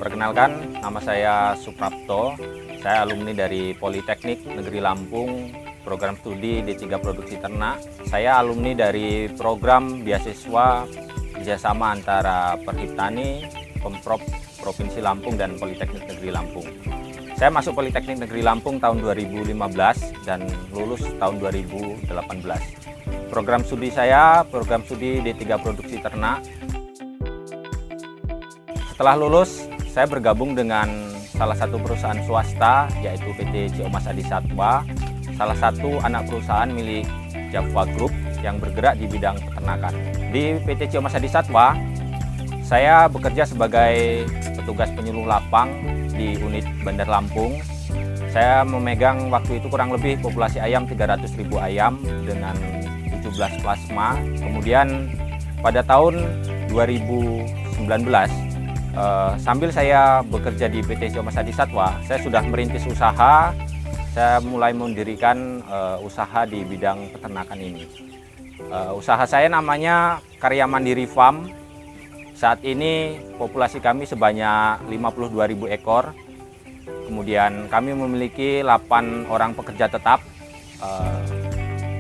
Perkenalkan, nama saya Suprapto. Saya alumni dari Politeknik Negeri Lampung, program studi D3 Produksi Ternak. Saya alumni dari program beasiswa kerjasama antara Perhiptani, Pemprov Provinsi Lampung dan Politeknik Negeri Lampung. Saya masuk Politeknik Negeri Lampung tahun 2015 dan lulus tahun 2018. Program studi saya, program studi D3 Produksi Ternak. Setelah lulus, saya bergabung dengan salah satu perusahaan swasta, yaitu PT Ciomas Adi Satwa, salah satu anak perusahaan milik Java Group yang bergerak di bidang peternakan. Di PT Ciomas Adi Satwa, saya bekerja sebagai petugas penyuluh lapang di unit Bandar Lampung. Saya memegang waktu itu kurang lebih populasi ayam 300.000 ayam dengan 17 plasma. Kemudian pada tahun 2019, sambil saya bekerja di PT Ciomas Adi Satwa, saya sudah merintis usaha. Saya mulai mendirikan usaha di bidang peternakan ini. Usaha saya namanya Karya Mandiri Farm. Saat ini populasi kami sebanyak 52.000 ekor. Kemudian kami memiliki 8 orang pekerja tetap.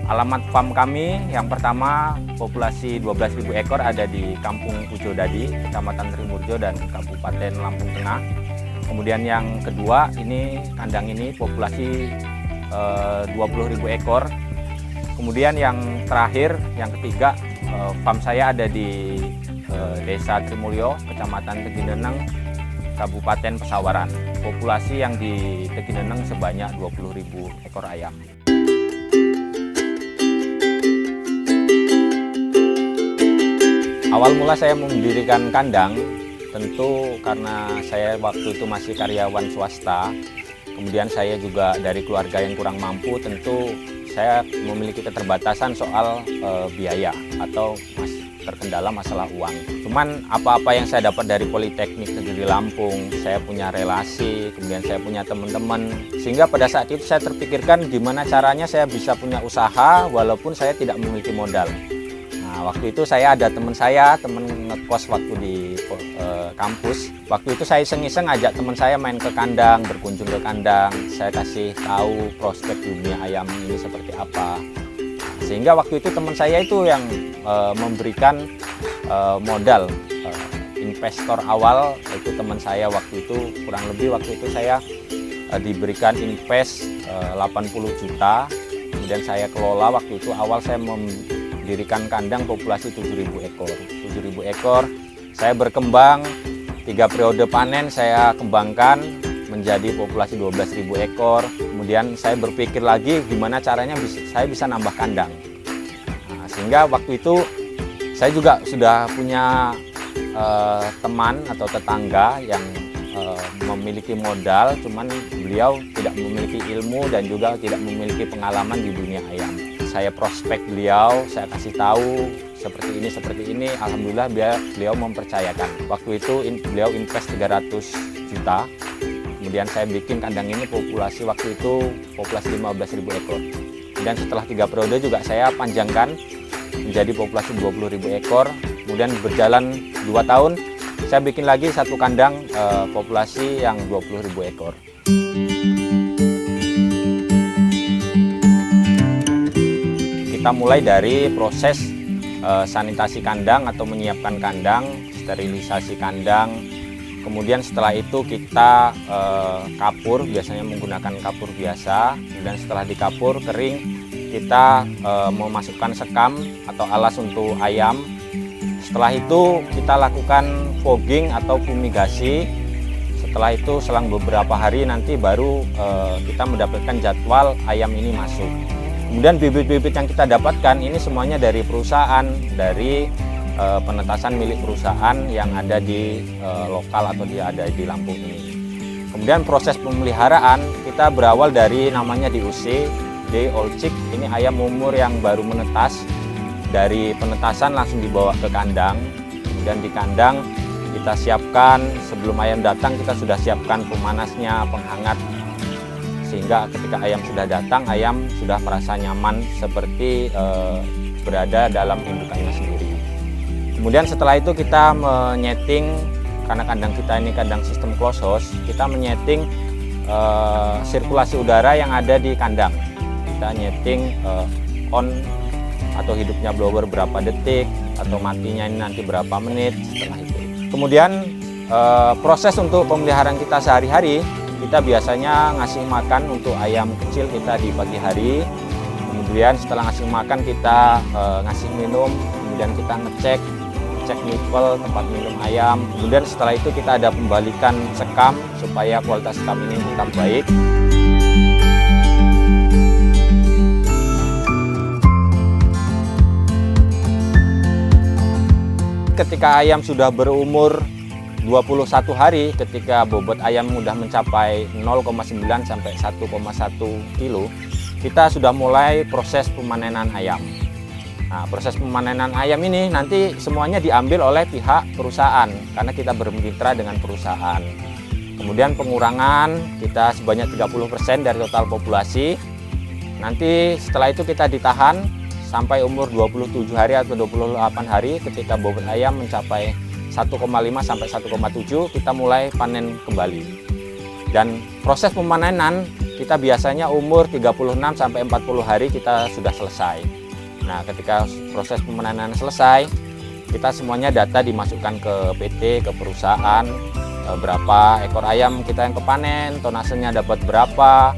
Alamat farm kami yang pertama, populasi 12.000 ekor ada di Kampung Pujodadi, Kecamatan Trimurjo dan Kabupaten Lampung Tengah. Kemudian yang kedua, ini kandang ini populasi 20.000 ekor. Kemudian yang terakhir, yang ketiga, farm saya ada di Desa Trimulyo, Kecamatan Tegineneng, Kabupaten Pesawaran. Populasi yang di Tegineneng sebanyak 20.000 ekor ayam. Awal mula saya mendirikan kandang, tentu karena saya waktu itu masih karyawan swasta, kemudian saya juga dari keluarga yang kurang mampu, tentu saya memiliki keterbatasan soal biaya atau terkendala masalah uang. Cuman apa-apa yang saya dapat dari Politeknik Negeri Lampung, saya punya relasi, kemudian saya punya teman-teman, sehingga pada saat itu saya terpikirkan gimana caranya saya bisa punya usaha walaupun saya tidak memiliki modal. Nah, waktu itu saya ada teman ngekos waktu di kampus. Waktu itu saya iseng-iseng ajak teman saya main ke kandang, berkunjung ke kandang. Saya kasih tahu prospek dunia ayam ini seperti apa. Sehingga waktu itu teman saya itu yang memberikan modal. Investor awal itu teman saya waktu itu, kurang lebih waktu itu saya diberikan invest 80 juta. Kemudian saya kelola waktu itu, awal saya mendirikan kandang populasi 7.000 ekor. 7.000 ekor, saya berkembang, 3 periode panen saya kembangkan menjadi populasi 12.000 ekor. Kemudian saya berpikir lagi gimana caranya saya bisa nambah kandang. Nah, sehingga waktu itu saya juga sudah punya teman atau tetangga yang memiliki modal, cuman beliau tidak memiliki ilmu dan juga tidak memiliki pengalaman di dunia ayam. Saya prospek beliau, saya kasih tahu seperti ini, alhamdulillah beliau mempercayakan. Waktu itu beliau invest 300 juta, kemudian saya bikin kandang ini populasi waktu itu populasi 15.000 ekor. Dan setelah 3 periode juga saya panjangkan menjadi populasi 20.000 ekor. Kemudian berjalan 2 tahun, saya bikin lagi satu kandang populasi yang 20.000 ekor. Kita mulai dari proses sanitasi kandang atau menyiapkan kandang, sterilisasi kandang. Kemudian setelah itu kita kapur, biasanya menggunakan kapur biasa. Kemudian setelah dikapur kering, kita memasukkan sekam atau alas untuk ayam. Setelah itu kita lakukan fogging atau fumigasi. Setelah itu selang beberapa hari nanti baru kita mendapatkan jadwal ayam ini masuk. Kemudian bibit-bibit yang kita dapatkan ini semuanya dari perusahaan, dari penetasan milik perusahaan yang ada di lokal atau ada di Lampung ini. Kemudian proses pemeliharaan kita berawal dari namanya DOC, Day Old Chick. Ini ayam umur yang baru menetas. Dari penetasan langsung dibawa ke kandang. Kemudian di kandang kita siapkan, sebelum ayam datang kita sudah siapkan pemanasnya, penghangat. Sehingga ketika ayam sudah datang, ayam sudah merasa nyaman seperti berada dalam indukannya sendiri. Kemudian setelah itu kita menyeting karena kandang kita ini kandang sistem closed house, kita menyeting sirkulasi udara yang ada di kandang. Kita nyeting on atau hidupnya blower berapa detik, atau matinya ini nanti berapa menit setelah itu. Kemudian proses untuk pemeliharaan kita sehari-hari, kita biasanya ngasih makan untuk ayam kecil kita di pagi hari. Kemudian setelah ngasih makan kita ngasih minum, kemudian kita ngecek nipel tempat minum ayam. Kemudian setelah itu kita ada pembalikan sekam supaya kualitas sekam ini tetap baik. Ketika ayam sudah berumur 21 hari, ketika bobot ayam sudah mencapai 0,9 sampai 1,1 kilo, kita sudah mulai proses pemanenan ayam. Nah, proses pemanenan ayam ini nanti semuanya diambil oleh pihak perusahaan karena kita bermitra dengan perusahaan. Kemudian pengurangan kita sebanyak 30% dari total populasi. Nanti setelah itu kita ditahan sampai umur 27 hari atau 28 hari. Ketika bobot ayam mencapai 1,5 sampai 1,7 kita mulai panen kembali. Dan proses pemanenan kita biasanya umur 36 sampai 40 hari kita sudah selesai. Nah, ketika proses pemanenan selesai, kita semuanya data dimasukkan ke PT, ke perusahaan, berapa ekor ayam kita yang kepanen, tonasenya dapat berapa,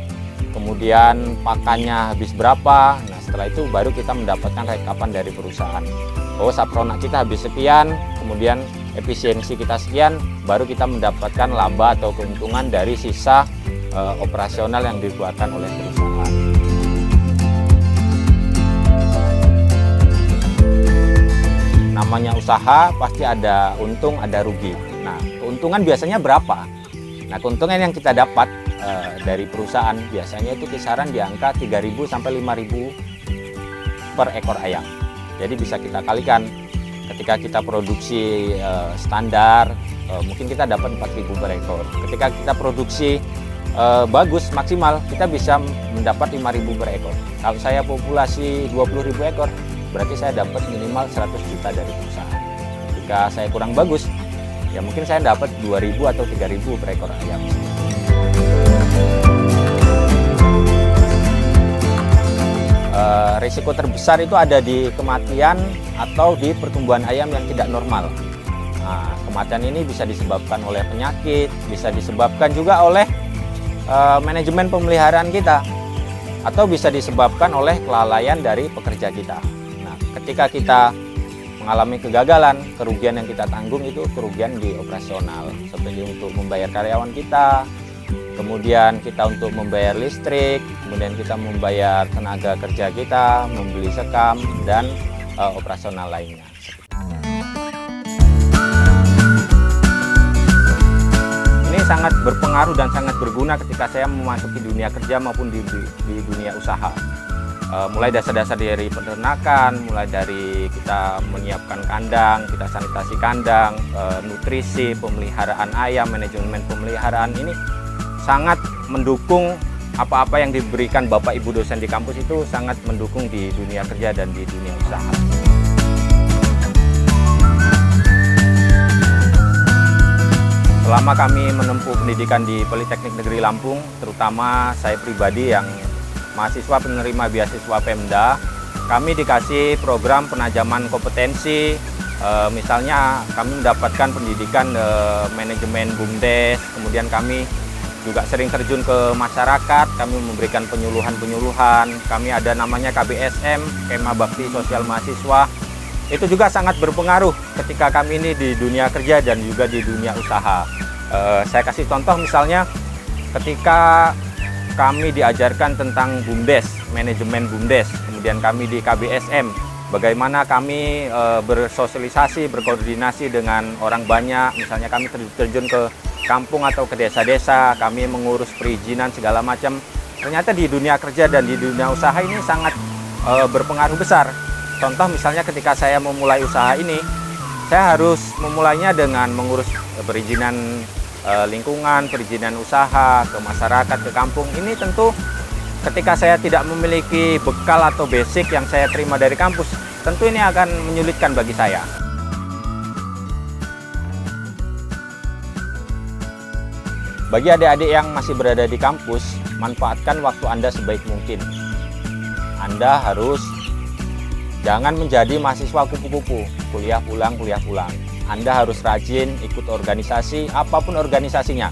kemudian pakannya habis berapa. Nah, setelah itu baru kita mendapatkan rekapan dari perusahaan. Oh, sapronak kita habis sekian, kemudian efisiensi kita sekian, baru kita mendapatkan laba atau keuntungan dari sisa operasional yang dikeluarkan oleh perusahaan. Namanya usaha pasti ada untung, ada rugi. Nah, keuntungan biasanya berapa? Nah, keuntungan yang kita dapat dari perusahaan biasanya itu kisaran di angka 3.000 sampai 5.000 per ekor ayam. Jadi bisa kita kalikan. Ketika kita produksi standar, mungkin kita dapat 4.000 per ekor. Ketika kita produksi bagus, maksimal, kita bisa mendapat 5.000 per ekor. Kalau saya populasi 20.000 ekor, berarti saya dapat minimal 100 juta dari perusahaan. Jika saya kurang bagus, ya mungkin saya dapat 2.000 atau 3.000 per ekor ayam. Risiko terbesar itu ada di kematian atau di pertumbuhan ayam yang tidak normal. Nah, kematian ini bisa disebabkan oleh penyakit, bisa disebabkan juga oleh manajemen pemeliharaan kita, atau bisa disebabkan oleh kelalaian dari pekerja kita. Ketika kita mengalami kegagalan, kerugian yang kita tanggung itu kerugian di operasional, seperti untuk membayar karyawan kita, kemudian kita untuk membayar listrik, kemudian kita membayar tenaga kerja kita, membeli sekam, dan operasional lainnya. Ini sangat berpengaruh dan sangat berguna ketika saya memasuki dunia kerja maupun di dunia usaha. Mulai dasar-dasar dari peternakan, mulai dari kita menyiapkan kandang, kita sanitasi kandang, nutrisi, pemeliharaan ayam, manajemen pemeliharaan ini sangat mendukung apa-apa yang diberikan Bapak Ibu dosen di kampus itu sangat mendukung di dunia kerja dan di dunia usaha. Selama kami menempuh pendidikan di Politeknik Negeri Lampung, terutama saya pribadi yang mahasiswa penerima beasiswa Pemda, kami dikasih program penajaman kompetensi. Misalnya kami mendapatkan pendidikan manajemen BUMDes, kemudian kami juga sering terjun ke masyarakat, kami memberikan penyuluhan-penyuluhan. Kami ada namanya KBSM, Kema Bakti Sosial Mahasiswa. Itu juga sangat berpengaruh ketika kami ini di dunia kerja dan juga di dunia usaha. Saya kasih contoh misalnya ketika kami diajarkan tentang BUMDes, manajemen BUMDes, kemudian kami di KBSM, bagaimana kami bersosialisasi, berkoordinasi dengan orang banyak, misalnya kami terjun ke kampung atau ke desa-desa, kami mengurus perizinan segala macam. Ternyata di dunia kerja dan di dunia usaha ini sangat berpengaruh besar. Contoh misalnya ketika saya memulai usaha ini, saya harus memulainya dengan mengurus perizinan lingkungan, perizinan usaha, ke masyarakat, ke kampung. Ini tentu ketika saya tidak memiliki bekal atau basic yang saya terima dari kampus, tentu ini akan menyulitkan bagi saya. Bagi adik-adik yang masih berada di kampus, manfaatkan waktu Anda sebaik mungkin. Anda harus jangan menjadi mahasiswa kupu-kupu, kuliah pulang. Anda harus rajin ikut organisasi, apapun organisasinya.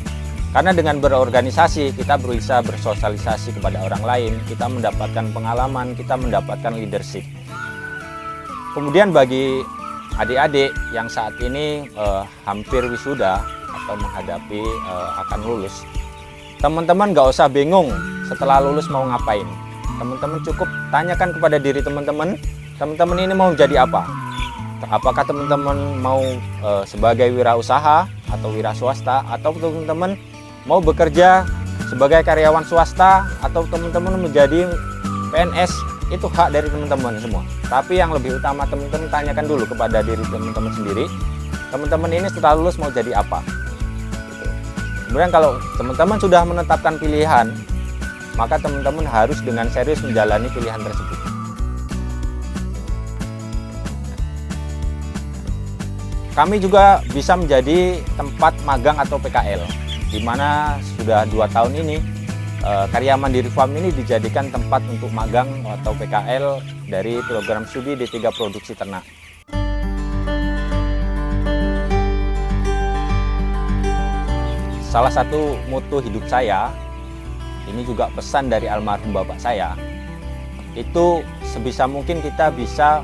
Karena dengan berorganisasi, kita bisa bersosialisasi kepada orang lain, kita mendapatkan pengalaman, kita mendapatkan leadership. Kemudian bagi adik-adik yang saat ini hampir wisuda atau menghadapi akan lulus, teman-teman nggak usah bingung setelah lulus mau ngapain. Teman-teman cukup tanyakan kepada diri teman-teman ini mau jadi apa? Apakah teman-teman mau sebagai wirausaha atau wira swasta, atau teman-teman mau bekerja sebagai karyawan swasta, atau teman-teman menjadi PNS? Itu hak dari teman-teman semua. Tapi yang lebih utama teman-teman tanyakan dulu kepada diri teman-teman sendiri, teman-teman ini setelah lulus mau jadi apa? Kemudian kalau teman-teman sudah menetapkan pilihan, maka teman-teman harus dengan serius menjalani pilihan tersebut. Kami juga bisa menjadi tempat magang atau PKL, di mana sudah 2 tahun ini Karya Mandiri Farm ini dijadikan tempat untuk magang atau PKL dari program studi D3 Produksi Ternak. Salah satu moto hidup saya, ini juga pesan dari almarhum bapak saya, itu sebisa mungkin kita bisa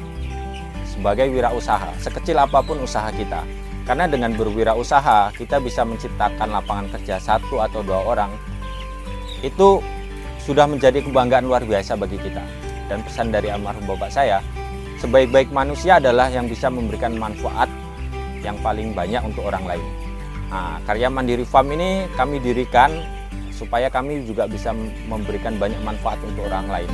sebagai wirausaha, sekecil apapun usaha kita. Karena dengan berwirausaha, kita bisa menciptakan lapangan kerja 1 atau 2 orang. Itu sudah menjadi kebanggaan luar biasa bagi kita. Dan pesan dari almarhum bapak saya, sebaik-baik manusia adalah yang bisa memberikan manfaat yang paling banyak untuk orang lain. Nah, Karya Mandiri Farm ini kami dirikan supaya kami juga bisa memberikan banyak manfaat untuk orang lain.